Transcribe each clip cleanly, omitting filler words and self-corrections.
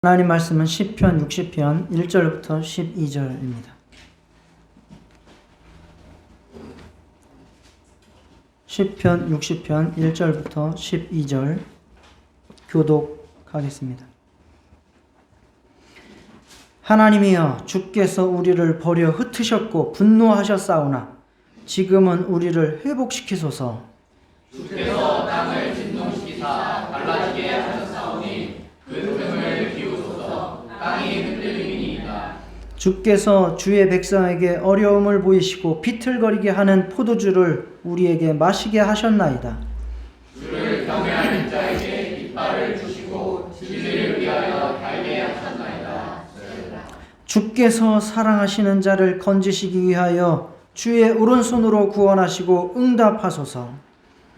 하나님 말씀은 시편 60편 1절부터 12절입니다. 시편 60편 1절부터 12절 교독하겠습니다. 하나님이여, 주께서 우리를 버려 흩으셨고 분노하셨사오나 지금은 우리를 회복시키소서. 주께서 땅을 진동시키사 갈라지게 하셨사오니 그 틈을 비우소서. 땅이 흔들림이니이다. 주께서 주의 백성에게 어려움을 보이시고 비틀거리게 하는 포도주를 우리에게 마시게 하셨나이다. 주를 경외하는 자에게 이빨을 주시고 진리를 위하여 달게 하셨나이다. 주께서 사랑하시는 자를 건지시기 위하여 주의 오른손으로 구원하시고 응답하소서.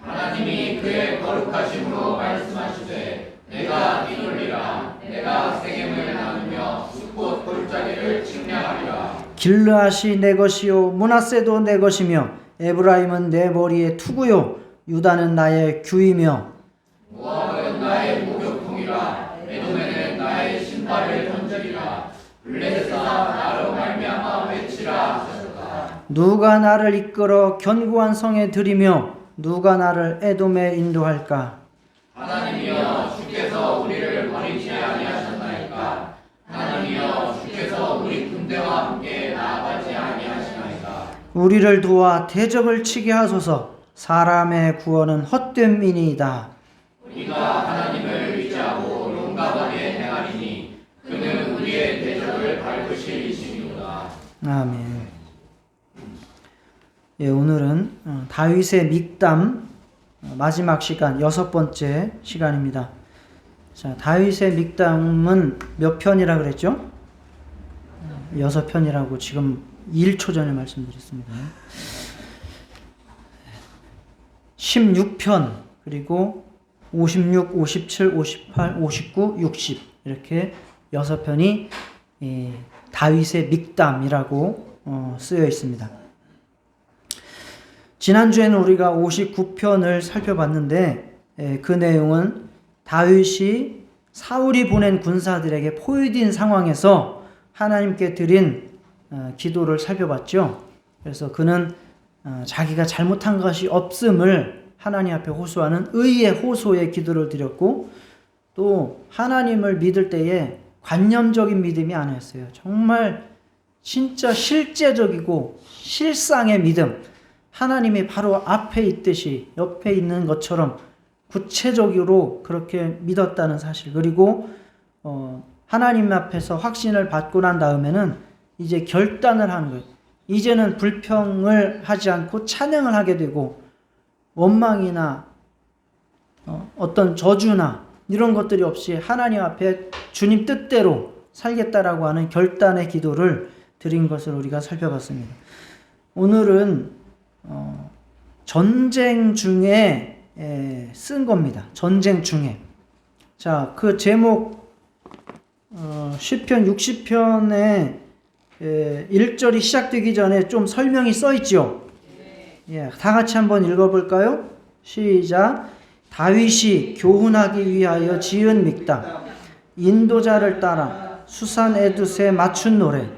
하나님이 그의 거룩하심으로 말씀하시되 내가 뛰놀리라. 내가 세겜을 나누며 숲꽃 골짜기를 측량하리라. 길르앗이 내 것이요 므낫세도 내 것이며 에브라임은 내 머리의 투구요 유다는 나의 규이며 모압은 나의 목욕통이라. 에돔에는 나의 신발을 던지리라. 블레셋아 나로 말미암아 외치라 하셨다. 누가 나를 이끌어 견고한 성에 들이며 누가 나를 에돔에 인도할까? 하나님이여, 주께서 우리를 버리지 아니하셨나이까. 하나님이여, 주께서 우리 군대와 함께 나아가지 아니하시나이까. 우리를 도와 대적을 치게 하소서. 사람의 구원은 헛됨이니이다. 우리가 하나님을 의지하고 용감하게 행하리니 그는 우리의 대적을 밟으실 이시니로다. 아멘. 예, 오늘은 다윗의 믹담 마지막 시간 6번째 시간입니다. 자, 다윗의 믹담은 몇 편이라 그랬죠? 6편이라고 지금 1초 전에 말씀드렸습니다. 16편, 그리고 56, 57, 58, 59, 60 이렇게 6편이 다윗의 믹담이라고 쓰여 있습니다. 지난주에는 우리가 59편을 살펴봤는데 그 내용은 다윗이 사울이 보낸 군사들에게 포위된 상황에서 하나님께 드린 기도를 살펴봤죠. 그래서 그는 자기가 잘못한 것이 없음을 하나님 앞에 호소하는 의의 호소의 기도를 드렸고, 또 하나님을 믿을 때에 관념적인 믿음이 아니었어요. 정말 진짜 실제적이고 실상의 믿음, 하나님이 바로 앞에 있듯이 옆에 있는 것처럼 구체적으로 그렇게 믿었다는 사실, 그리고 하나님 앞에서 확신을 받고 난 다음에는 이제 결단을 하는 거예요. 이제는 불평을 하지 않고 찬양을 하게 되고, 원망이나 어떤 저주나 이런 것들이 없이 하나님 앞에 주님 뜻대로 살겠다라고 하는 결단의 기도를 드린 것을 우리가 살펴봤습니다. 오늘은 전쟁 중에 쓴 겁니다. 전쟁 중에. 자, 그 제목 시편 60편에 1절이 시작되기 전에 좀 설명이 써 있죠. 예, 다 같이 한번 읽어볼까요? 시작. 다윗이 교훈하기 위하여 지은 믹담, 인도자를 따라 수산 에두스에 맞춘 노래.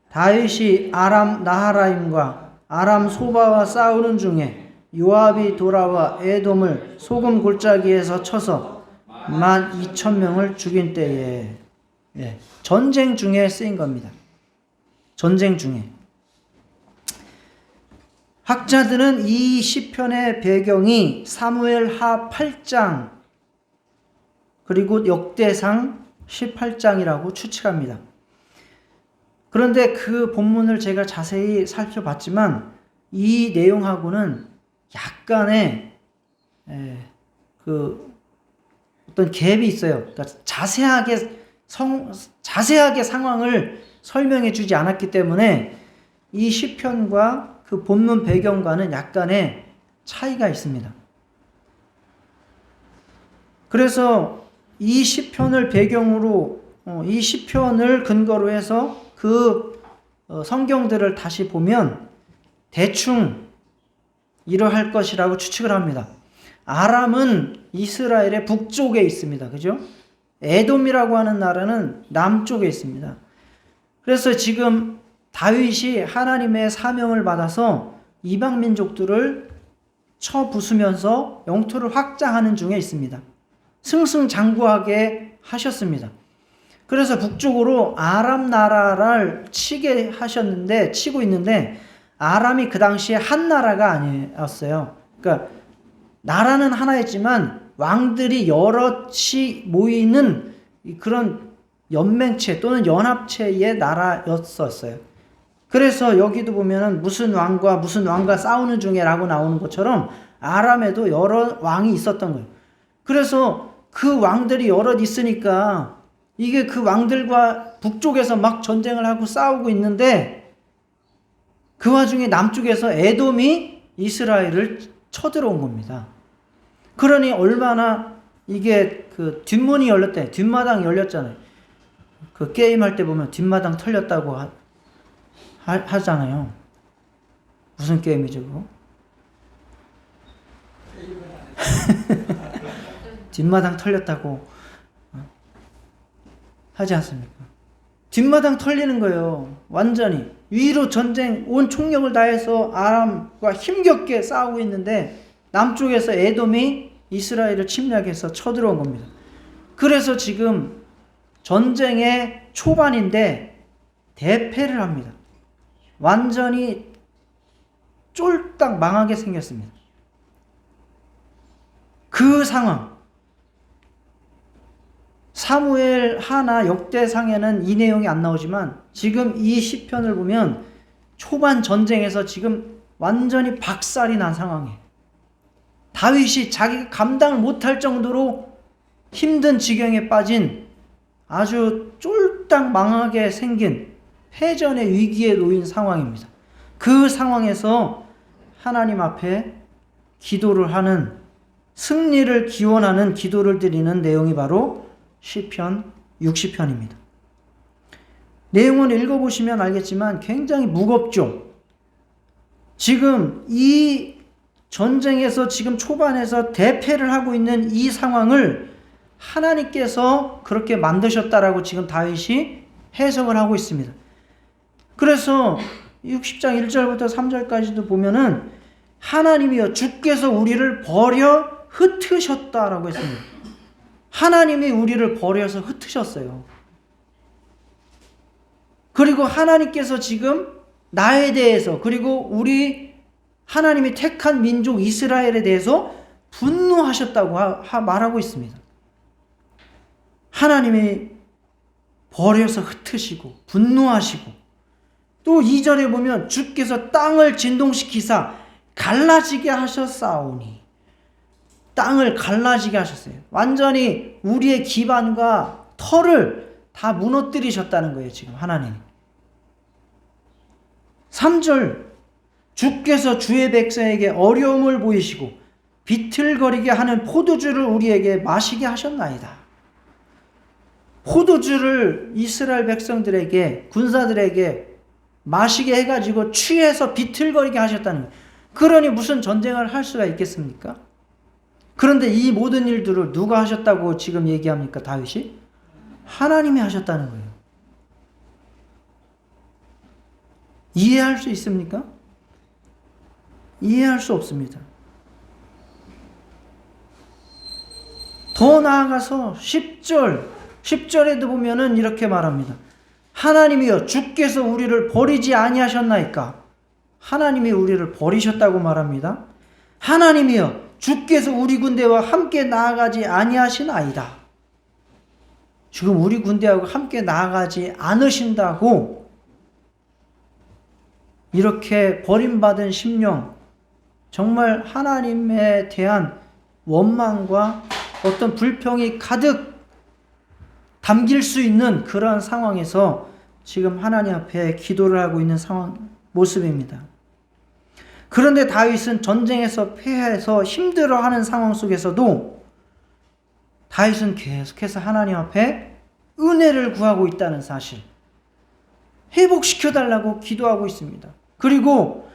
다윗이 아람 나하라임과 아람 소바와 싸우는 중에 요압이 돌아와 에돔을 소금 골짜기에서 쳐서 12,000명을 죽인 때에, 전쟁 중에 쓰인 겁니다. 전쟁 중에. 학자들은 이 시편의 배경이 사무엘하 8장 그리고 역대상 18장이라고 추측합니다. 그런데 그 본문을 제가 자세히 살펴봤지만 이 내용하고는 약간의 어떤 갭이 있어요. 그러니까 자세하게 상황을 설명해 주지 않았기 때문에 이 시편과 그 본문 배경과는 약간의 차이가 있습니다. 그래서 이 시편을 배경으로, 이 시편을 근거로 해서 그 성경들을 다시 보면 대충 이러할 것이라고 추측을 합니다. 아람은 이스라엘의 북쪽에 있습니다. 그죠? 에돔이라고 하는 나라는 남쪽에 있습니다. 그래서 지금 다윗이 하나님의 사명을 받아서 이방 민족들을 쳐부수면서 영토를 확장하는 중에 있습니다. 승승장구하게 하셨습니다. 그래서 북쪽으로 아람 나라를 치고 있는데 아람이 그 당시에 한 나라가 아니었어요. 그러니까 나라는 하나였지만 왕들이 여럿이 모이는 그런 연맹체 또는 연합체의 나라였었어요. 그래서 여기도 보면은 무슨 왕과 싸우는 중에라고 나오는 것처럼 아람에도 여러 왕이 있었던 거예요. 그래서 그 왕들이 여럿 있으니까 이게 그 왕들과 북쪽에서 막 전쟁을 하고 싸우고 있는데 그 와중에 남쪽에서 에돔이 이스라엘을 쳐들어온 겁니다. 그러니 얼마나 이게 그 뒷문이 열렸대. 뒷마당 열렸잖아요. 그 게임할 때 보면 뒷마당 털렸다고 하잖아요. 무슨 게임이죠, 그거? 뒷마당 털렸다고 하지 않습니까? 뒷마당 털리는 거예요. 완전히. 위로 전쟁, 온 총력을 다해서 아람과 힘겹게 싸우고 있는데 남쪽에서 에돔이 이스라엘을 침략해서 쳐들어온 겁니다. 그래서 지금 전쟁의 초반인데 대패를 합니다. 완전히 쫄딱 망하게 생겼습니다. 그 상황, 사무엘 하나 역대상에는 이 내용이 안 나오지만 지금 이 시편을 보면 초반 전쟁에서 지금 완전히 박살이 난 상황이에요. 다윗이 자기가 감당을 못할 정도로 힘든 지경에 빠진 아주 쫄딱 망하게 생긴 패전의 위기에 놓인 상황입니다. 그 상황에서 하나님 앞에 기도를 하는, 승리를 기원하는 기도를 드리는 내용이 바로 시편 60편입니다. 내용은 읽어보시면 알겠지만 굉장히 무겁죠. 지금 이 전쟁에서 지금 초반에서 대패를 하고 있는 이 상황을 하나님께서 그렇게 만드셨다라고 지금 다윗이 해석을 하고 있습니다. 그래서 60장 1절부터 3절까지도 보면은 하나님이여 주께서 우리를 버려 흩으셨다라고 했습니다. 하나님이 우리를 버려서 흩으셨어요. 그리고 하나님께서 지금 나에 대해서, 그리고 우리 하나님이 택한 민족 이스라엘에 대해서 분노하셨다고 말하고 있습니다. 하나님이 버려서 흩으시고 분노하시고, 또 2절에 보면 주께서 땅을 진동시키사 갈라지게 하셨사오니, 땅을 갈라지게 하셨어요. 완전히 우리의 기반과 터를 다 무너뜨리셨다는 거예요, 지금 하나님이. 3절, 주께서 주의 백성에게 어려움을 보이시고 비틀거리게 하는 포도주를 우리에게 마시게 하셨나이다. 포도주를 이스라엘 백성들에게, 군사들에게 마시게 해가지고 취해서 비틀거리게 하셨다는 거예요. 그러니 무슨 전쟁을 할 수가 있겠습니까? 그런데 이 모든 일들을 누가 하셨다고 지금 얘기합니까, 다윗이? 하나님이 하셨다는 거예요. 이해할 수 있습니까? 이해할 수 없습니다. 더 나아가서 10절에도 보면은 이렇게 말합니다. 하나님이여 주께서 우리를 버리지 아니하셨나이까? 하나님이 우리를 버리셨다고 말합니다. 하나님이여 주께서 우리 군대와 함께 나아가지 아니하시나이다. 지금 우리 군대하고 함께 나아가지 않으신다고, 이렇게 버림받은 심령, 정말 하나님에 대한 원망과 어떤 불평이 가득 담길 수 있는 그런 상황에서 지금 하나님 앞에 기도를 하고 있는 모습입니다. 그런데 다윗은 전쟁에서 패해서 힘들어하는 상황 속에서도 다윗은 계속해서 하나님 앞에 은혜를 구하고 있다는 사실, 회복시켜달라고 기도하고 있습니다. 그리고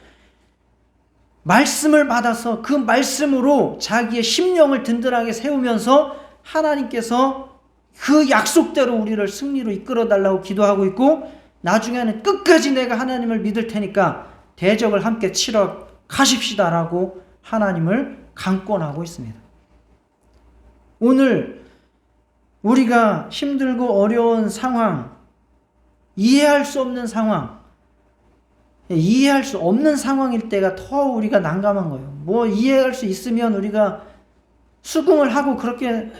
말씀을 받아서 그 말씀으로 자기의 심령을 든든하게 세우면서 하나님께서 그 약속대로 우리를 승리로 이끌어 달라고 기도하고 있고, 나중에는 끝까지 내가 하나님을 믿을 테니까 대적을 함께 치러 가십시다라고 하나님을 강권하고 있습니다. 오늘 우리가 힘들고 어려운 상황, 이해할 수 없는 상황, 이해할 수 없는 상황일 때가 더 우리가 난감한 거예요. 뭐 이해할 수 있으면 우리가 수긍을 하고 그렇게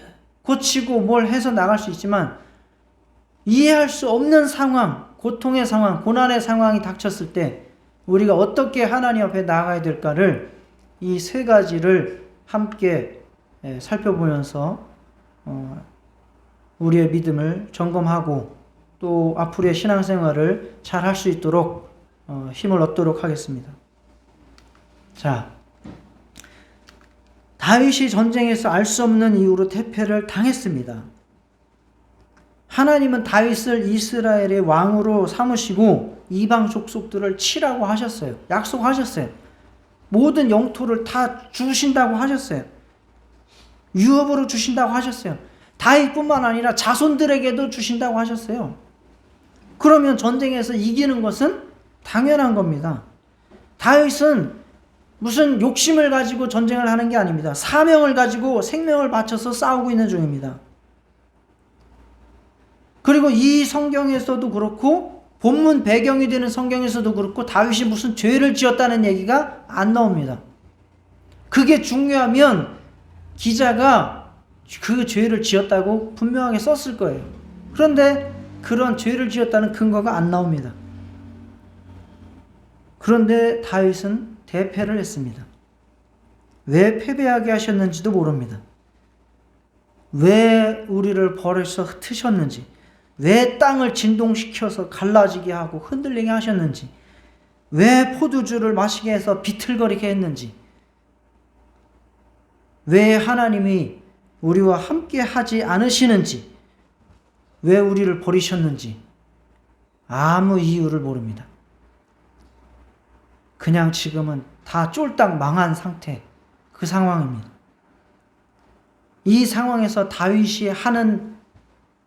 고치고 뭘 해서 나갈 수 있지만, 이해할 수 없는 상황, 고통의 상황, 고난의 상황이 닥쳤을 때 우리가 어떻게 하나님 앞에 나아가야 될까를 이 세 가지를 함께 살펴보면서 우리의 믿음을 점검하고 또 앞으로의 신앙생활을 잘 할 수 있도록 힘을 얻도록 하겠습니다. 자, 다윗이 전쟁에서 알 수 없는 이유로 패배를 당했습니다. 하나님은 다윗을 이스라엘의 왕으로 삼으시고 이방 족속들을 치라고 하셨어요. 약속하셨어요. 모든 영토를 다 주신다고 하셨어요. 유업으로 주신다고 하셨어요. 다윗뿐만 아니라 자손들에게도 주신다고 하셨어요. 그러면 전쟁에서 이기는 것은 당연한 겁니다. 다윗은 무슨 욕심을 가지고 전쟁을 하는 게 아닙니다. 사명을 가지고 생명을 바쳐서 싸우고 있는 중입니다. 그리고 이 성경에서도 그렇고 본문 배경이 되는 성경에서도 그렇고 다윗이 무슨 죄를 지었다는 얘기가 안 나옵니다. 그게 중요하면 기자가 그 죄를 지었다고 분명하게 썼을 거예요. 그런데 그런 죄를 지었다는 근거가 안 나옵니다. 그런데 다윗은 대패를 했습니다. 왜 패배하게 하셨는지도 모릅니다. 왜 우리를 버려서 흩으셨는지, 왜 땅을 진동시켜서 갈라지게 하고 흔들리게 하셨는지, 왜 포도주를 마시게 해서 비틀거리게 했는지, 왜 하나님이 우리와 함께 하지 않으시는지, 왜 우리를 버리셨는지 아무 이유를 모릅니다. 그냥 지금은 다 쫄딱 망한 상태, 그 상황입니다. 이 상황에서 다윗이 하는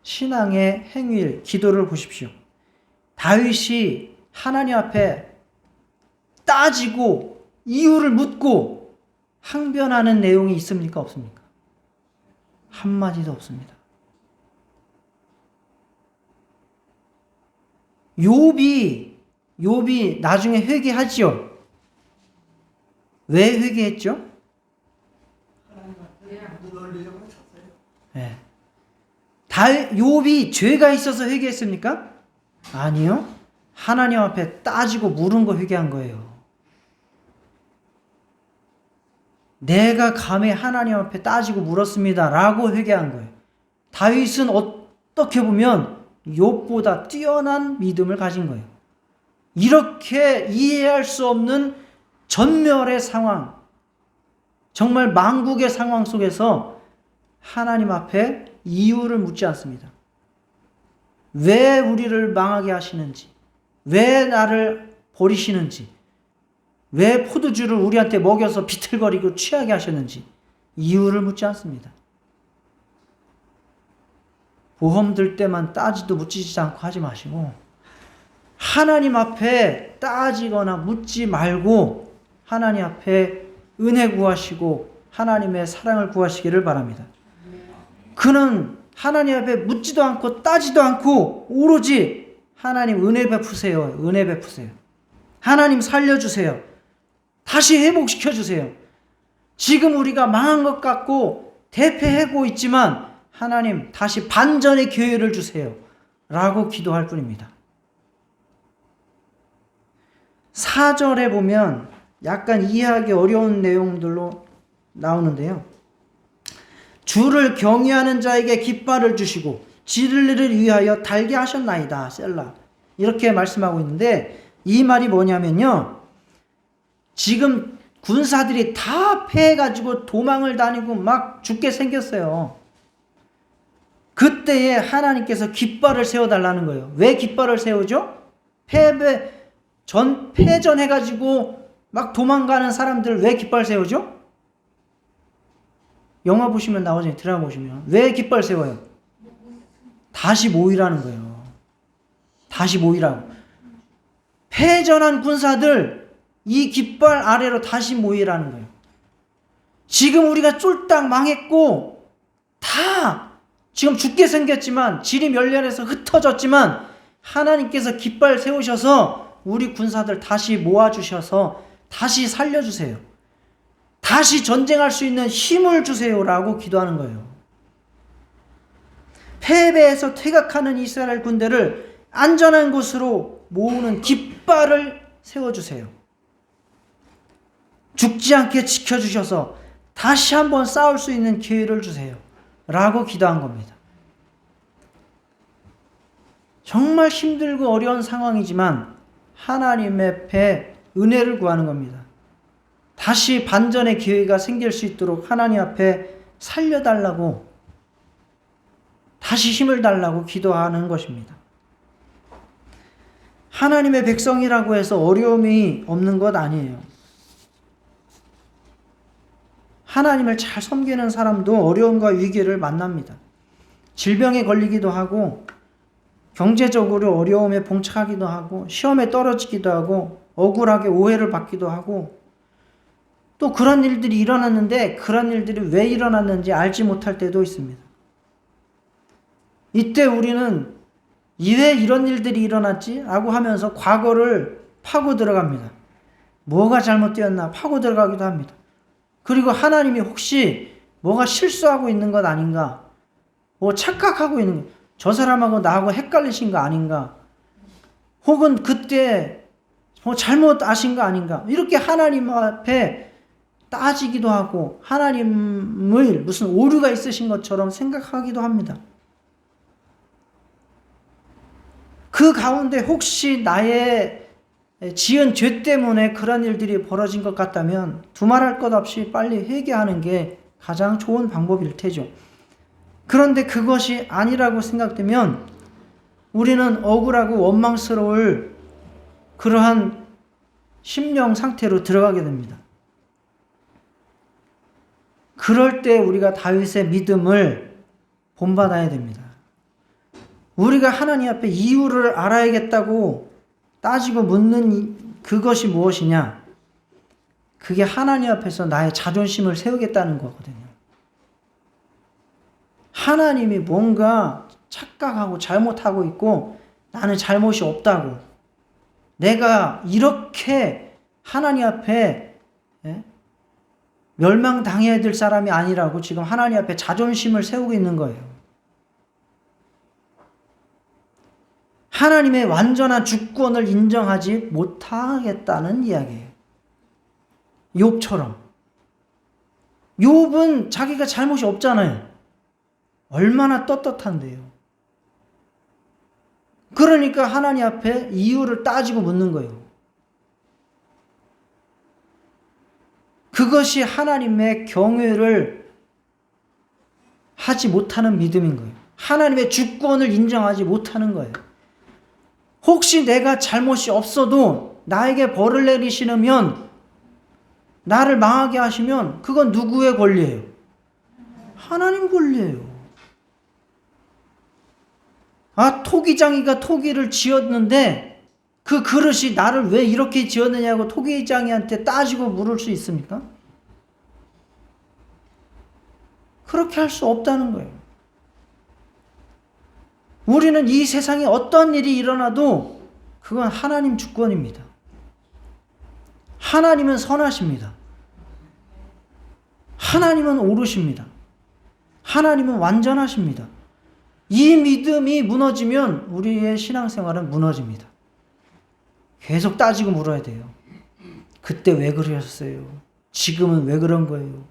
신앙의 행위를, 기도를 보십시오. 다윗이 하나님 앞에 따지고 이유를 묻고 항변하는 내용이 있습니까? 없습니까? 한마디도 없습니다. 욥이 나중에 회개하지요. 왜 회개했죠? 네. 욥이 죄가 있어서 회개했습니까? 아니요. 하나님 앞에 따지고 물은 거 회개한 거예요. 내가 감히 하나님 앞에 따지고 물었습니다 라고 회개한 거예요. 다윗은 어떻게 보면 욥보다 뛰어난 믿음을 가진 거예요. 이렇게 이해할 수 없는 전멸의 상황, 정말 망국의 상황 속에서 하나님 앞에 이유를 묻지 않습니다. 왜 우리를 망하게 하시는지, 왜 나를 버리시는지, 왜 포도주를 우리한테 먹여서 비틀거리고 취하게 하셨는지 이유를 묻지 않습니다. 보험 들 때만 따지도 묻지 않고 하지 마시고 하나님 앞에 따지거나 묻지 말고 하나님 앞에 은혜 구하시고 하나님의 사랑을 구하시기를 바랍니다. 그는 하나님 앞에 묻지도 않고 따지도 않고 오로지 하나님 은혜 베푸세요. 은혜 베푸세요. 하나님 살려주세요. 다시 회복시켜주세요. 지금 우리가 망한 것 같고 대패하고 있지만 하나님 다시 반전의 기회를 주세요. 라고 기도할 뿐입니다. 4절에 보면 약간 이해하기 어려운 내용들로 나오는데요. 주를 경외하는 자에게 깃발을 주시고 진리를 위하여 달게 하셨나이다. 셀라. 이렇게 말씀하고 있는데 이 말이 뭐냐면요. 지금 군사들이 다 패해가지고 도망을 다니고 막 죽게 생겼어요. 그때에 하나님께서 깃발을 세워달라는 거예요. 왜 깃발을 세우죠? 패전해가지고 막 도망가는 사람들 왜 깃발 세우죠? 영화 보시면 나오잖아요. 드라마 보시면. 왜 깃발 세워요? 다시 모이라는 거예요. 다시 모이라고. 패전한 군사들 이 깃발 아래로 다시 모이라는 거예요. 지금 우리가 쫄딱 망했고 다 지금 죽게 생겼지만 질이 멸렬해서 흩어졌지만 하나님께서 깃발 세우셔서 우리 군사들 다시 모아주셔서 다시 살려주세요. 다시 전쟁할 수 있는 힘을 주세요라고 기도하는 거예요. 패배해서 퇴각하는 이스라엘 군대를 안전한 곳으로 모으는 깃발을 세워주세요. 죽지 않게 지켜주셔서 다시 한번 싸울 수 있는 기회를 주세요. 라고 기도한 겁니다. 정말 힘들고 어려운 상황이지만 하나님의 앞에 은혜를 구하는 겁니다. 다시 반전의 기회가 생길 수 있도록 하나님 앞에 살려달라고, 다시 힘을 달라고 기도하는 것입니다. 하나님의 백성이라고 해서 어려움이 없는 것 아니에요. 하나님을 잘 섬기는 사람도 어려움과 위기를 만납니다. 질병에 걸리기도 하고, 경제적으로 어려움에 봉착하기도 하고, 시험에 떨어지기도 하고, 억울하게 오해를 받기도 하고, 또 그런 일들이 일어났는데 그런 일들이 왜 일어났는지 알지 못할 때도 있습니다. 이때 우리는 왜 이런 일들이 일어났지? 라고 하면서 과거를 파고 들어갑니다. 뭐가 잘못되었나 파고 들어가기도 합니다. 그리고 하나님이 혹시 뭐가 실수하고 있는 것 아닌가? 뭐 착각하고 있는 것, 저 사람하고 나하고 헷갈리신 거 아닌가? 혹은 그때 뭐 잘못 아신 거 아닌가? 이렇게 하나님 앞에 따지기도 하고 하나님을 무슨 오류가 있으신 것처럼 생각하기도 합니다. 그 가운데 혹시 나의 지은 죄 때문에 그런 일들이 벌어진 것 같다면 두말할 것 없이 빨리 회개하는 게 가장 좋은 방법일 테죠. 그런데 그것이 아니라고 생각되면 우리는 억울하고 원망스러울 그러한 심령 상태로 들어가게 됩니다. 그럴 때 우리가 다윗의 믿음을 본받아야 됩니다. 우리가 하나님 앞에 이유를 알아야겠다고 따지고 묻는 그것이 무엇이냐? 그게 하나님 앞에서 나의 자존심을 세우겠다는 거거든요. 하나님이 뭔가 착각하고 잘못하고 있고 나는 잘못이 없다고, 내가 이렇게 하나님 앞에 멸망당해야 될 사람이 아니라고 지금 하나님 앞에 자존심을 세우고 있는 거예요. 하나님의 완전한 주권을 인정하지 못하겠다는 이야기예요. 욥처럼. 욥은 자기가 잘못이 없잖아요. 얼마나 떳떳한데요. 그러니까 하나님 앞에 이유를 따지고 묻는 거예요. 그것이 하나님의 경외를 하지 못하는 믿음인 거예요. 하나님의 주권을 인정하지 못하는 거예요. 혹시 내가 잘못이 없어도 나에게 벌을 내리시면, 나를 망하게 하시면 그건 누구의 권리예요? 하나님 권리예요. 토기장이가 토기를 지었는데 그 그릇이 나를 왜 이렇게 지었느냐고 토기장이한테 따지고 물을 수 있습니까? 그렇게 할 수 없다는 거예요. 우리는 이 세상에 어떤 일이 일어나도 그건 하나님 주권입니다. 하나님은 선하십니다. 하나님은 옳으십니다. 하나님은 완전하십니다. 이 믿음이 무너지면 우리의 신앙생활은 무너집니다. 계속 따지고 물어야 돼요. 그때 왜 그러셨어요? 지금은 왜 그런 거예요?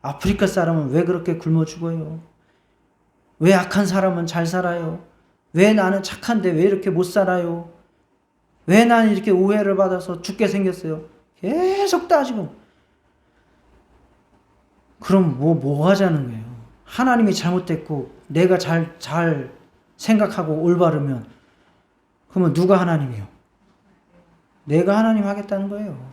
아프리카 사람은 왜 그렇게 굶어 죽어요? 왜 악한 사람은 잘 살아요? 왜 나는 착한데 왜 이렇게 못 살아요? 왜 나는 이렇게 오해를 받아서 죽게 생겼어요? 계속 따지고. 그럼 뭐 하자는 거예요? 하나님이 잘못됐고 내가 잘 생각하고 올바르면 그러면 누가 하나님이요? 내가 하나님 하겠다는 거예요.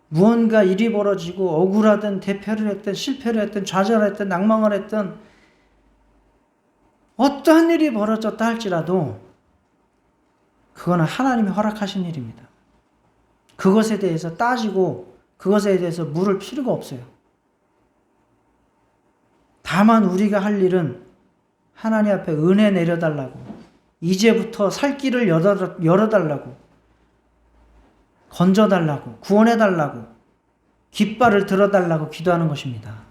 무언가 일이 벌어지고 억울하든 대패를 했든 실패를 했든 좌절을 했든 낭망을 했든 어떠한 일이 벌어졌다 할지라도 그거는 하나님이 허락하신 일입니다. 그것에 대해서 따지고 그것에 대해서 물을 필요가 없어요. 다만 우리가 할 일은 하나님 앞에 은혜 내려달라고, 이제부터 살 길을 열어달라고, 건져달라고, 구원해달라고, 깃발을 들어달라고 기도하는 것입니다.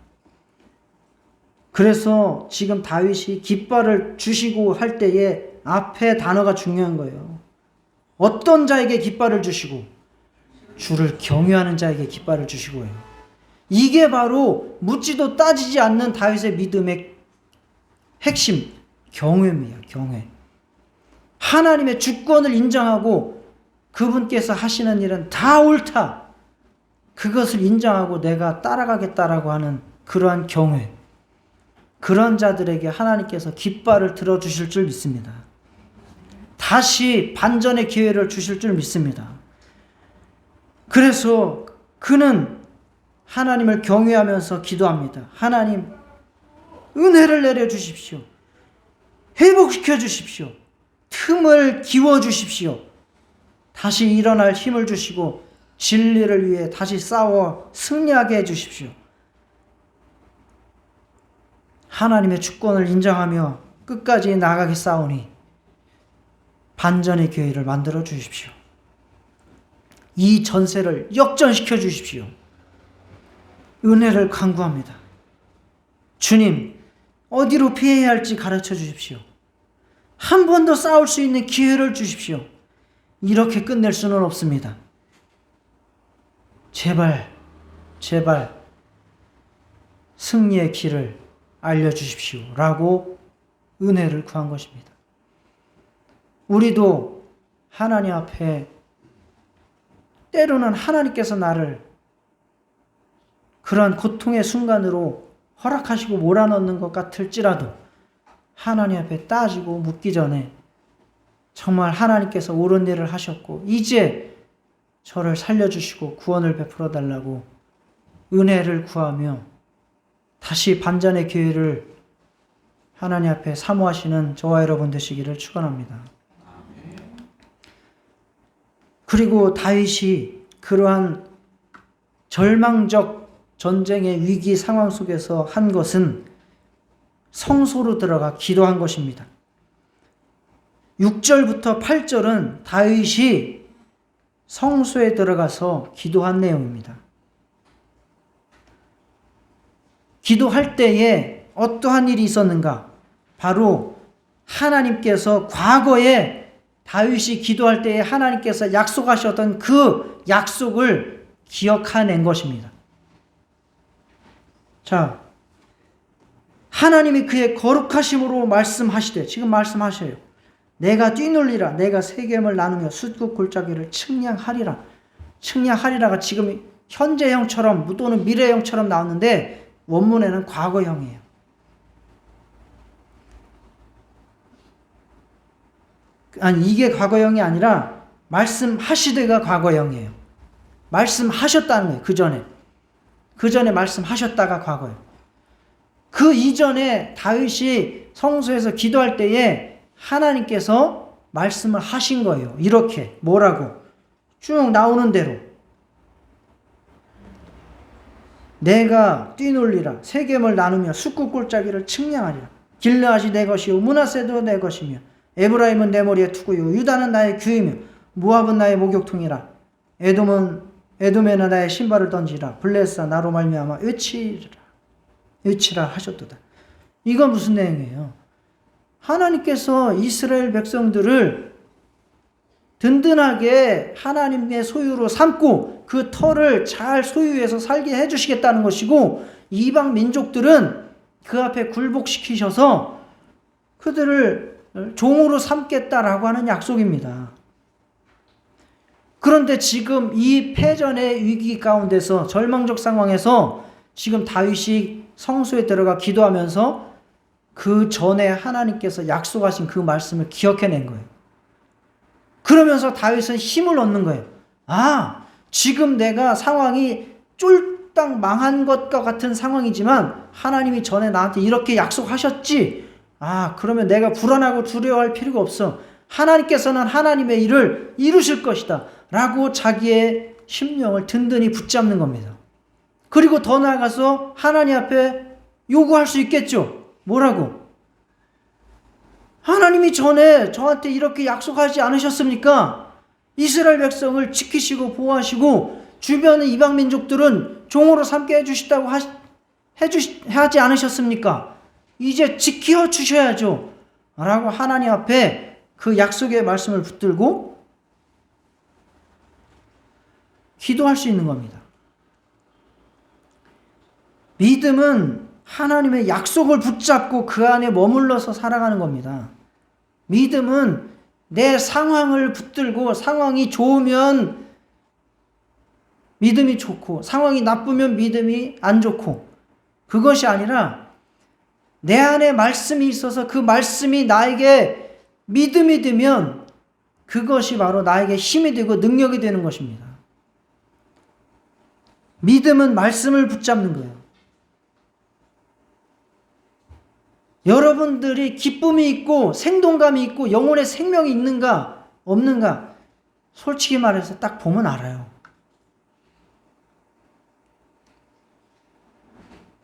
그래서 지금 다윗이 깃발을 주시고 할 때에 앞에 단어가 중요한 거예요. 어떤 자에게 깃발을 주시고? 주를 경외하는 자에게 깃발을 주시고요. 이게 바로 묻지도 따지지 않는 다윗의 믿음의 핵심, 경외입니다. 경외. 하나님의 주권을 인정하고 그분께서 하시는 일은 다 옳다. 그것을 인정하고 내가 따라가겠다라고 하는 그러한 경외. 그런 자들에게 하나님께서 깃발을 들어주실 줄 믿습니다. 다시 반전의 기회를 주실 줄 믿습니다. 그래서 그는 하나님을 경외하면서 기도합니다. 하나님, 은혜를 내려주십시오. 회복시켜 주십시오. 틈을 기워 주십시오. 다시 일어날 힘을 주시고 진리를 위해 다시 싸워 승리하게 해 주십시오. 하나님의 주권을 인정하며 끝까지 나가게 싸우니 반전의 기회를 만들어 주십시오. 이 전세를 역전시켜 주십시오. 은혜를 간구합니다. 주님, 어디로 피해야 할지 가르쳐 주십시오. 한 번 더 싸울 수 있는 기회를 주십시오. 이렇게 끝낼 수는 없습니다. 제발, 제발 승리의 길을 알려주십시오. 라고 은혜를 구한 것입니다. 우리도 하나님 앞에 때로는 하나님께서 나를 그러한 고통의 순간으로 허락하시고 몰아넣는 것 같을지라도 하나님 앞에 따지고 묻기 전에 정말 하나님께서 옳은 일을 하셨고 이제 저를 살려주시고 구원을 베풀어 달라고 은혜를 구하며 다시 반전의 기회를 하나님 앞에 사모하시는 저와 여러분 되시기를 축원합니다. 그리고 다윗이 그러한 절망적 전쟁의 위기 상황 속에서 한 것은 성소로 들어가 기도한 것입니다. 6절부터 8절은 다윗이 성소에 들어가서 기도한 내용입니다. 기도할 때에 어떠한 일이 있었는가? 바로 하나님께서 과거에 다윗이 기도할 때에 하나님께서 약속하셨던 그 약속을 기억해낸 것입니다. 자, 하나님이 그의 거룩하심으로 말씀하시되, 지금 말씀하셔요. 내가 뛰놀리라, 내가 세겜을 나누며 숫국 골짜기를 측량하리라. 측량하리라가 지금 현재형처럼 또는 미래형처럼 나왔는데 원문에는 과거형이에요. 아니, 이게 과거형이 아니라 말씀하시되가 과거형이에요. 말씀하셨다는 거예요. 그 전에 말씀하셨다가 과거예요. 그 이전에 다윗이 성소에서 기도할 때에 하나님께서 말씀을 하신 거예요. 이렇게 뭐라고? 쭉 나오는 대로 내가 뛰놀리라, 세겜을 나누며 숫국 골짜기를 측량하리라. 길르앗이 내 것이요 므낫세도 내 것이며 에브라임은 내 머리에 투구요 유다는 나의 규이며 모압은 나의 목욕통이라. 에돔에는 나의 신발을 던지라. 블레셋아 나로 말미암아 외치라 하셨도다. 이건 무슨 내용이에요? 하나님께서 이스라엘 백성들을 든든하게 하나님의 소유로 삼고 그 터를 잘 소유해서 살게 해주시겠다는 것이고, 이방 민족들은 그 앞에 굴복시키셔서 그들을 종으로 삼겠다라고 하는 약속입니다. 그런데 지금 이 패전의 위기 가운데서 절망적 상황에서 지금 다윗이 성소에 들어가 기도하면서 그 전에 하나님께서 약속하신 그 말씀을 기억해낸 거예요. 그러면서 다윗은 힘을 얻는 거예요. 아, 지금 내가 상황이 쫄딱 망한 것과 같은 상황이지만 하나님이 전에 나한테 이렇게 약속하셨지. 그러면 내가 불안하고 두려워할 필요가 없어. 하나님께서는 하나님의 일을 이루실 것이다 라고 자기의 심령을 든든히 붙잡는 겁니다. 그리고 더 나아가서 하나님 앞에 요구할 수 있겠죠. 뭐라고? 하나님이 전에 저한테 이렇게 약속하지 않으셨습니까? 이스라엘 백성을 지키시고 보호하시고 주변의 이방 민족들은 종으로 삼게 해주시다고 하지 않으셨습니까? 이제 지켜주셔야죠 라고 하나님 앞에 그 약속의 말씀을 붙들고 기도할 수 있는 겁니다. 믿음은 하나님의 약속을 붙잡고 그 안에 머물러서 살아가는 겁니다. 믿음은 내 상황을 붙들고 상황이 좋으면 믿음이 좋고 상황이 나쁘면 믿음이 안 좋고, 그것이 아니라 내 안에 말씀이 있어서 그 말씀이 나에게 믿음이 되면 그것이 바로 나에게 힘이 되고 능력이 되는 것입니다. 믿음은 말씀을 붙잡는 거예요. 여러분들이 기쁨이 있고 생동감이 있고 영혼의 생명이 있는가 없는가 솔직히 말해서 딱 보면 알아요.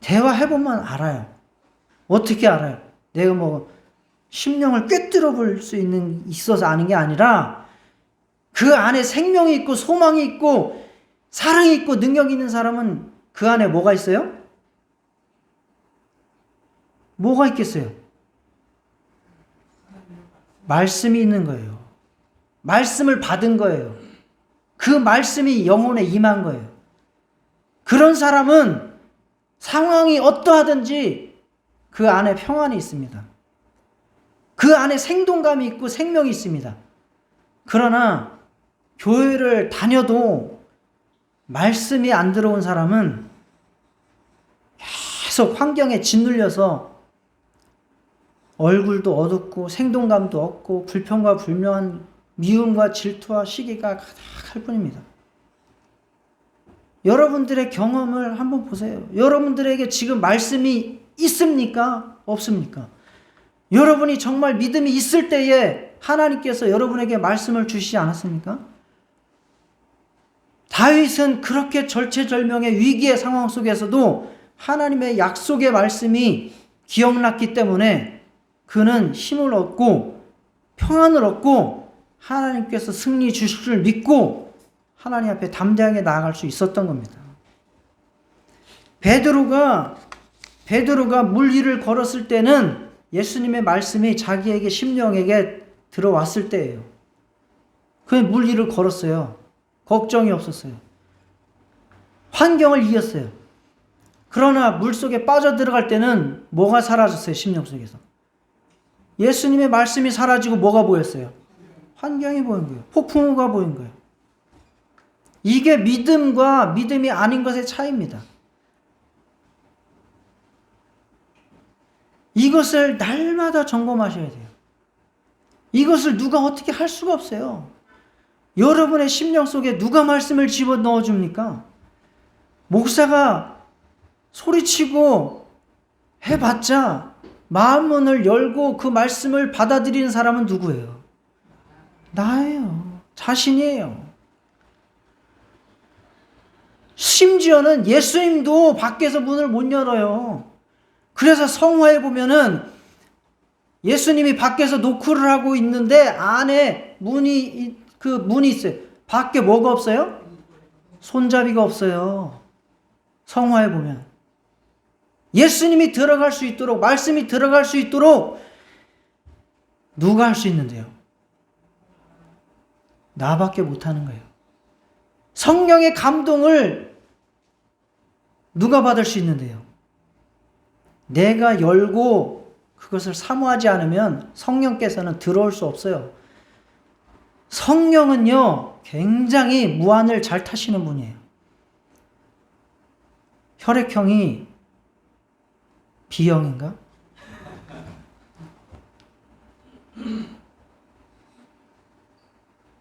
대화해보면 알아요. 어떻게 알아요? 내가 심령을 꿰뚫어 볼 수 있어서 아는 게 아니라 그 안에 생명이 있고 소망이 있고 사랑이 있고 능력이 있는 사람은 그 안에 뭐가 있어요? 뭐가 있겠어요? 말씀이 있는 거예요. 말씀을 받은 거예요. 그 말씀이 영혼에 임한 거예요. 그런 사람은 상황이 어떠하든지 그 안에 평안이 있습니다. 그 안에 생동감이 있고 생명이 있습니다. 그러나 교회를 다녀도 말씀이 안 들어온 사람은 계속 환경에 짓눌려서 얼굴도 어둡고 생동감도 없고 불평과 불명한 미움과 질투와 시기가 가득할 뿐입니다. 여러분들의 경험을 한번 보세요. 여러분들에게 지금 말씀이 있습니까? 없습니까? 여러분이 정말 믿음이 있을 때에 하나님께서 여러분에게 말씀을 주시지 않았습니까? 다윗은 그렇게 절체절명의 위기의 상황 속에서도 하나님의 약속의 말씀이 기억났기 때문에 그는 힘을 얻고 평안을 얻고 하나님께서 승리 주실 줄 믿고 하나님 앞에 담대하게 나아갈 수 있었던 겁니다. 베드로가 물 위를 걸었을 때는 예수님의 말씀이 자기에게 심령에게 들어왔을 때예요. 그 물 위를 걸었어요. 걱정이 없었어요. 환경을 이겼어요. 그러나 물속에 빠져들어갈 때는 뭐가 사라졌어요? 심령 속에서. 예수님의 말씀이 사라지고 뭐가 보였어요? 환경이 보인 거예요. 폭풍우가 보인 거예요. 이게 믿음과 믿음이 아닌 것의 차이입니다. 이것을 날마다 점검하셔야 돼요. 이것을 누가 어떻게 할 수가 없어요. 여러분의 심령 속에 누가 말씀을 집어넣어 줍니까? 목사가 소리치고 해봤자 마음문을 열고 그 말씀을 받아들이는 사람은 누구예요? 나예요. 자신이에요. 심지어는 예수님도 밖에서 문을 못 열어요. 그래서 성화에 보면은 예수님이 밖에서 노크를 하고 있는데 안에 문이 있어요. 밖에 뭐가 없어요? 손잡이가 없어요. 성화에 보면. 예수님이 들어갈 수 있도록, 말씀이 들어갈 수 있도록 누가 할 수 있는데요? 나밖에 못하는 거예요. 성령의 감동을 누가 받을 수 있는데요? 내가 열고 그것을 사모하지 않으면 성령께서는 들어올 수 없어요. 성령은요, 굉장히 무한을 잘 타시는 분이에요. 혈액형이 B형인가?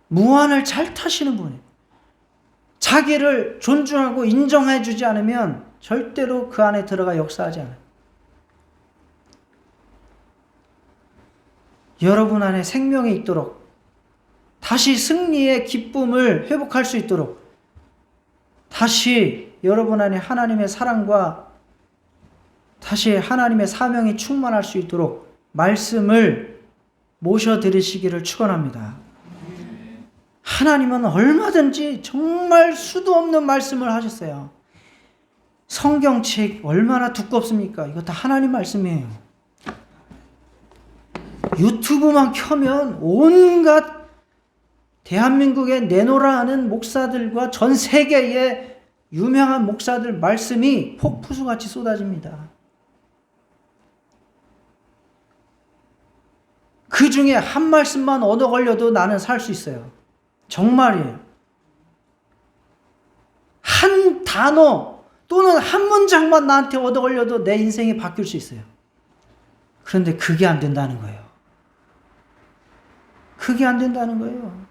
무한을 잘 타시는 분이에요. 자기를 존중하고 인정해 주지 않으면 절대로 그 안에 들어가 역사하지 않아요. 여러분 안에 생명이 있도록, 다시 승리의 기쁨을 회복할 수 있도록, 다시 여러분 안에 하나님의 사랑과 다시 하나님의 사명이 충만할 수 있도록 말씀을 모셔 들으시기를 축원합니다. 하나님은 얼마든지 정말 수도 없는 말씀을 하셨어요. 성경책 얼마나 두껍습니까? 이거 다 하나님 말씀이에요. 유튜브만 켜면 온갖 대한민국에 내노라 하는 목사들과 전 세계의 유명한 목사들 말씀이 폭포수같이 쏟아집니다. 그 중에 한 말씀만 얻어 걸려도 나는 살 수 있어요. 정말이에요. 한 단어 또는 한 문장만 나한테 얻어 걸려도 내 인생이 바뀔 수 있어요. 그런데 그게 안 된다는 거예요. 그게 안 된다는 거예요.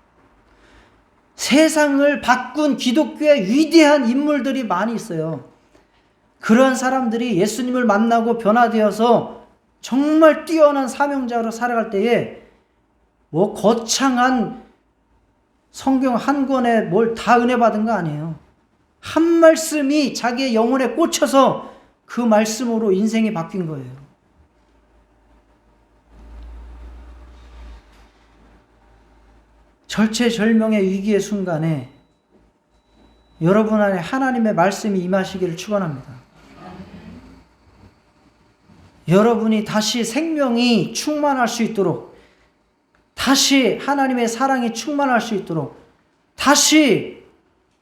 세상을 바꾼 기독교의 위대한 인물들이 많이 있어요. 그런 사람들이 예수님을 만나고 변화되어서 정말 뛰어난 사명자로 살아갈 때에 뭐 거창한 성경 한 권에 뭘 다 은혜 받은 거 아니에요. 한 말씀이 자기의 영혼에 꽂혀서 그 말씀으로 인생이 바뀐 거예요. 절체절명의 위기의 순간에 여러분 안에 하나님의 말씀이 임하시기를 축원합니다. 여러분이 다시 생명이 충만할 수 있도록, 다시 하나님의 사랑이 충만할 수 있도록, 다시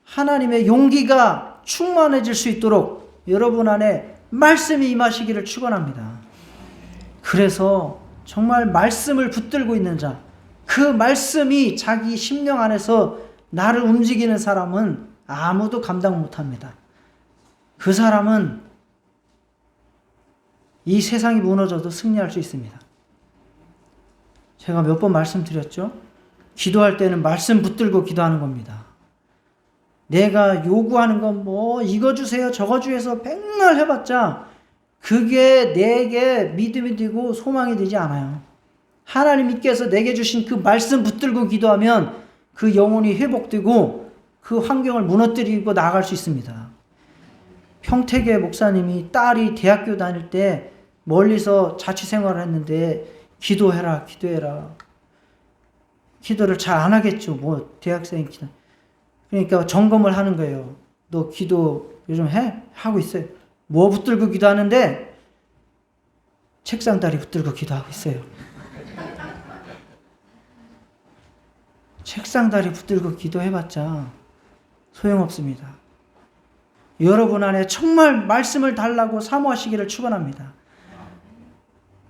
하나님의 용기가 충만해질 수 있도록 여러분 안에 말씀이 임하시기를 축원합니다. 그래서 정말 말씀을 붙들고 있는 자, 그 말씀이 자기 심령 안에서 나를 움직이는 사람은 아무도 감당 못합니다. 그 사람은 이 세상이 무너져도 승리할 수 있습니다. 제가 몇 번 말씀드렸죠? 기도할 때는 말씀 붙들고 기도하는 겁니다. 내가 요구하는 건 뭐 이거 주세요 저거 주세요 백날 해봤자 그게 내게 믿음이 되고 소망이 되지 않아요. 하나님께서 내게 주신 그 말씀 붙들고 기도하면 그 영혼이 회복되고 그 환경을 무너뜨리고 나아갈 수 있습니다. 평택의 목사님이 딸이 대학교 다닐 때 멀리서 자취생활을 했는데 기도해라 기도해라. 기도를 잘 안 하겠죠. 뭐 대학생 기도. 그러니까 점검을 하는 거예요. 너 기도 요즘 해? 하고 있어요. 뭐 붙들고 기도하는데? 책상 다리 붙들고 기도하고 있어요. 책상 다리 붙들고 기도해봤자 소용없습니다. 여러분 안에 정말 말씀을 달라고 사모하시기를 축원합니다.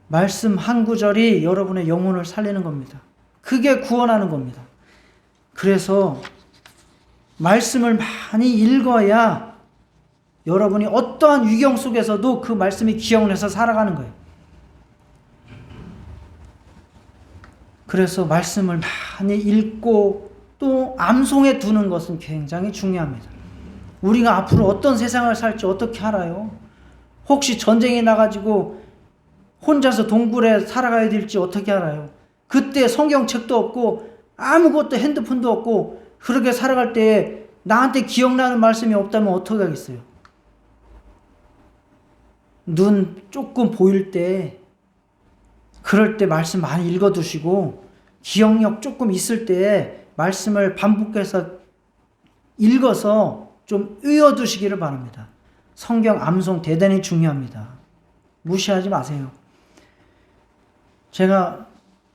말씀 한 구절이 여러분의 영혼을 살리는 겁니다. 그게 구원하는 겁니다. 그래서 말씀을 많이 읽어야 여러분이 어떠한 위경 속에서도 그 말씀이 기억을 해서 살아가는 거예요. 그래서 말씀을 많이 읽고 또 암송해 두는 것은 굉장히 중요합니다. 우리가 앞으로 어떤 세상을 살지 어떻게 알아요? 혹시 전쟁이 나가지고 혼자서 동굴에 살아가야 될지 어떻게 알아요? 그때 성경책도 없고 아무것도 핸드폰도 없고 그렇게 살아갈 때 나한테 기억나는 말씀이 없다면 어떻게 하겠어요? 눈 조금 보일 때 그럴 때 말씀 많이 읽어두시고 기억력 조금 있을 때 말씀을 반복해서 읽어서 좀 외워두시기를 바랍니다. 성경 암송 대단히 중요합니다. 무시하지 마세요. 제가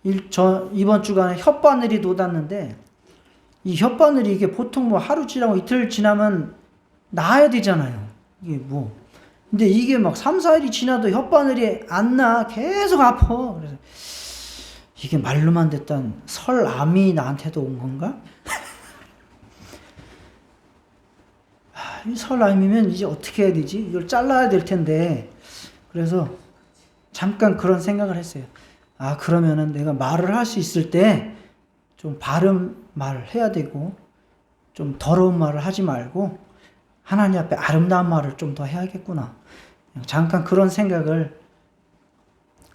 이번 주간에 혓바늘이 돋았는데 이 혓바늘이 이게 보통 뭐 하루 지나고 이틀 지나면 나아야 되잖아요. 이게 뭐. 근데 이게 막 3, 4일이 지나도 혓바늘이 안 나. 계속 아파. 그래서 이게 말로만 됐던 설암이 나한테도 온 건가? 이 설암이면 이제 어떻게 해야 되지? 이걸 잘라야 될 텐데. 그래서 잠깐 그런 생각을 했어요. 아, 그러면은 내가 말을 할 수 있을 때 좀 바른 말을 해야 되고 좀 더러운 말을 하지 말고 하나님 앞에 아름다운 말을 좀 더 해야겠구나. 잠깐 그런 생각을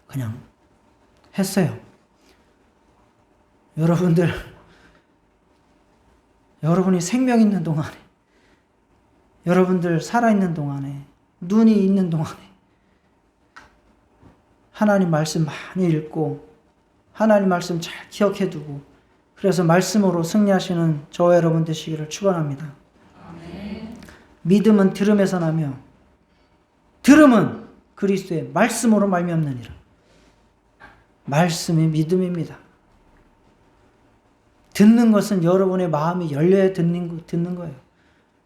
그냥 했어요. 여러분이 생명 있는 동안에, 여러분들 살아있는 동안에, 눈이 있는 동안에 하나님 말씀 많이 읽고 하나님 말씀 잘 기억해 두고 그래서 말씀으로 승리하시는 저와 여러분 되시기를 축원합니다. 믿음은 들음에서 나며 들음은 그리스도의 말씀으로 말미암느니라. 말씀이 믿음입니다. 듣는 것은 여러분의 마음이 열려야 듣는 거예요.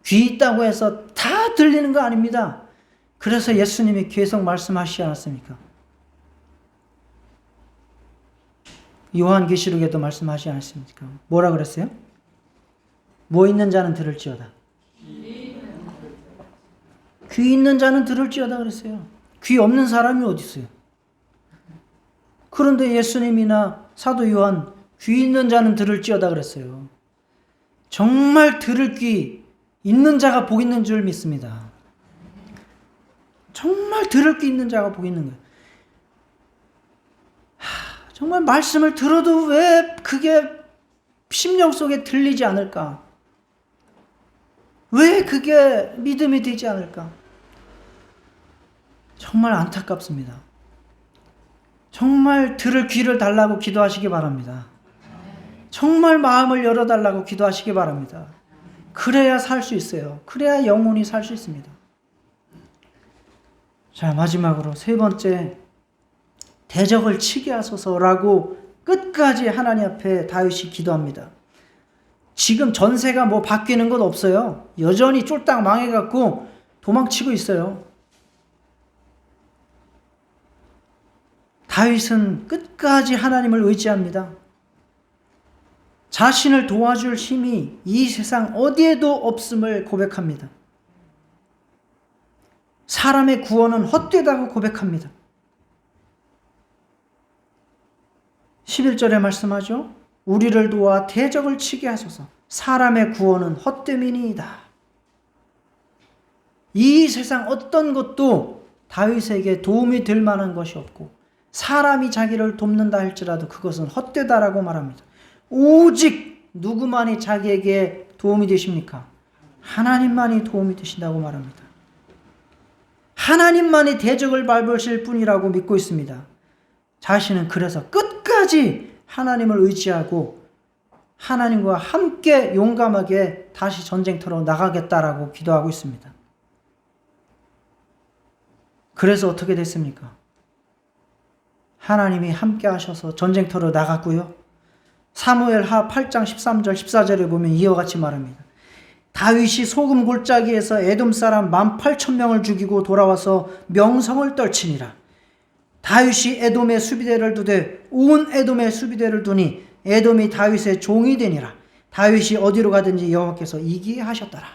귀 있다고 해서 다 들리는 거 아닙니다. 그래서 예수님이 계속 말씀하시지 않았습니까? 요한계시록에도 말씀하시지 않았습니까? 뭐라 그랬어요? 뭐 있는 자는 들을지어다. 귀 있는 자는 들을지어다 그랬어요. 귀 없는 사람이 어디 있어요? 그런데 예수님이나 사도 요한 귀 있는 자는 들을지어다 그랬어요. 정말 들을 귀 있는 자가 복 있는 줄 믿습니다. 정말 들을 귀 있는 자가 복 있는 거예요. 정말 말씀을 들어도 왜 그게 심령 속에 들리지 않을까? 왜 그게 믿음이 되지 않을까? 정말 안타깝습니다. 정말 들을 귀를 달라고 기도하시기 바랍니다. 정말 마음을 열어달라고 기도하시기 바랍니다. 그래야 살 수 있어요. 그래야 영혼이 살 수 있습니다. 자, 마지막으로 세 번째, 대적을 치게 하소서라고 끝까지 하나님 앞에 다윗이 기도합니다. 지금 전세가 뭐 바뀌는 건 없어요. 여전히 쫄딱 망해갖고 도망치고 있어요. 다윗은 끝까지 하나님을 의지합니다. 자신을 도와줄 힘이 이 세상 어디에도 없음을 고백합니다. 사람의 구원은 헛되다고 고백합니다. 11절에 말씀하죠. 우리를 도와 대적을 치게 하소서. 사람의 구원은 헛됨이니이다. 이 세상 어떤 것도 다윗에게 도움이 될 만한 것이 없고 사람이 자기를 돕는다 할지라도 그것은 헛되다라고 말합니다. 오직 누구만이 자기에게 도움이 되십니까? 하나님만이 도움이 되신다고 말합니다. 하나님만이 대적을 밟으실 뿐이라고 믿고 있습니다. 자신은 그래서 끝까지 하나님을 의지하고 하나님과 함께 용감하게 다시 전쟁터로 나가겠다라고 기도하고 있습니다. 그래서 어떻게 됐습니까? 하나님이 함께 하셔서 전쟁터로 나갔고요. 사무엘하 8장 13절 14절에 보면 이와 같이 말합니다. 다윗이 소금 골짜기에서 에돔 사람 18,000명을 죽이고 돌아와서 명성을 떨치니라. 다윗이 에돔의 수비대를 두되 온 에돔의 수비대를 두니 에돔이 다윗의 종이 되니라. 다윗이 어디로 가든지 여호와께서 이기게 하셨더라.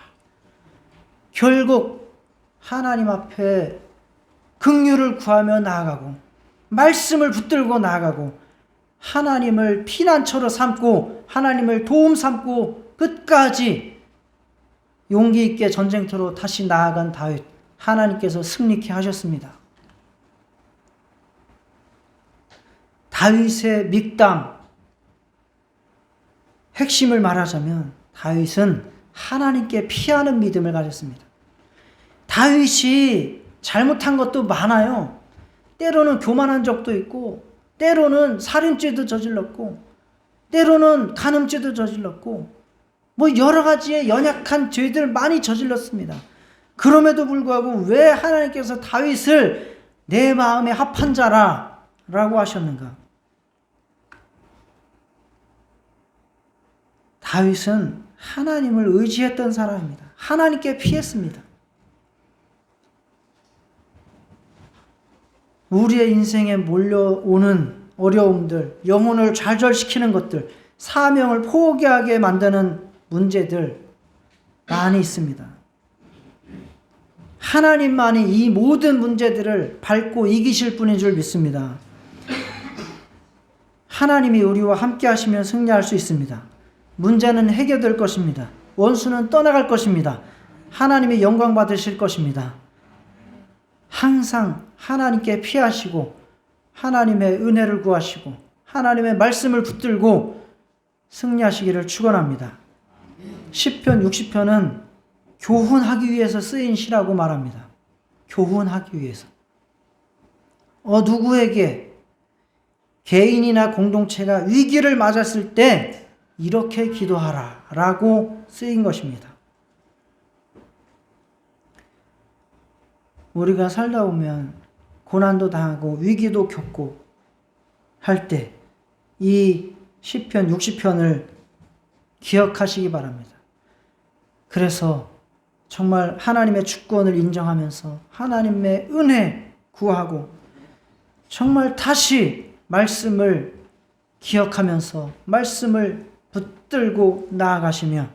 결국 하나님 앞에 긍휼을 구하며 나아가고 말씀을 붙들고 나아가고 하나님을 피난처로 삼고 하나님을 도움 삼고 끝까지 용기 있게 전쟁터로 다시 나아간 다윗, 하나님께서 승리케 하셨습니다. 다윗의 믹담, 핵심을 말하자면 다윗은 하나님께 피하는 믿음을 가졌습니다. 다윗이 잘못한 것도 많아요. 때로는 교만한 적도 있고 때로는 살인죄도 저질렀고 때로는 간음죄도 저질렀고 뭐 여러 가지의 연약한 죄들 많이 저질렀습니다. 그럼에도 불구하고 왜 하나님께서 다윗을 내 마음에 합한 자라 라고 하셨는가? 다윗은 하나님을 의지했던 사람입니다. 하나님께 피했습니다. 우리의 인생에 몰려오는 어려움들, 영혼을 좌절시키는 것들, 사명을 포기하게 만드는 문제들 많이 있습니다. 하나님만이 이 모든 문제들을 밟고 이기실 분인 줄 믿습니다. 하나님이 우리와 함께 하시면 승리할 수 있습니다. 문제는 해결될 것입니다. 원수는 떠나갈 것입니다. 하나님의 영광 받으실 것입니다. 항상 하나님께 피하시고 하나님의 은혜를 구하시고 하나님의 말씀을 붙들고 승리하시기를 축원합니다. 시편 60편은 교훈하기 위해서 쓰인 시라고 말합니다. 교훈하기 위해서. 누구에게 개인이나 공동체가 위기를 맞았을 때 이렇게 기도하라 라고 쓰인 것입니다. 우리가 살다 보면 고난도 당하고 위기도 겪고 할 때 이 시편 60편을 기억하시기 바랍니다. 그래서 정말 하나님의 주권을 인정하면서 하나님의 은혜 구하고 정말 다시 말씀을 기억하면서 말씀을 붙들고 나아가시면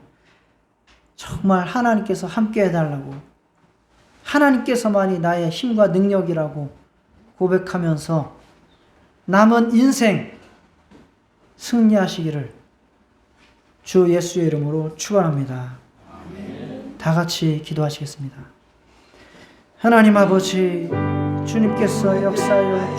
정말 하나님께서 함께 해달라고 하나님께서만이 나의 힘과 능력이라고 고백하면서 남은 인생 승리하시기를 주 예수의 이름으로 축원합니다. 다 같이 기도하시겠습니다. 하나님 아버지, 주님께서 역사하여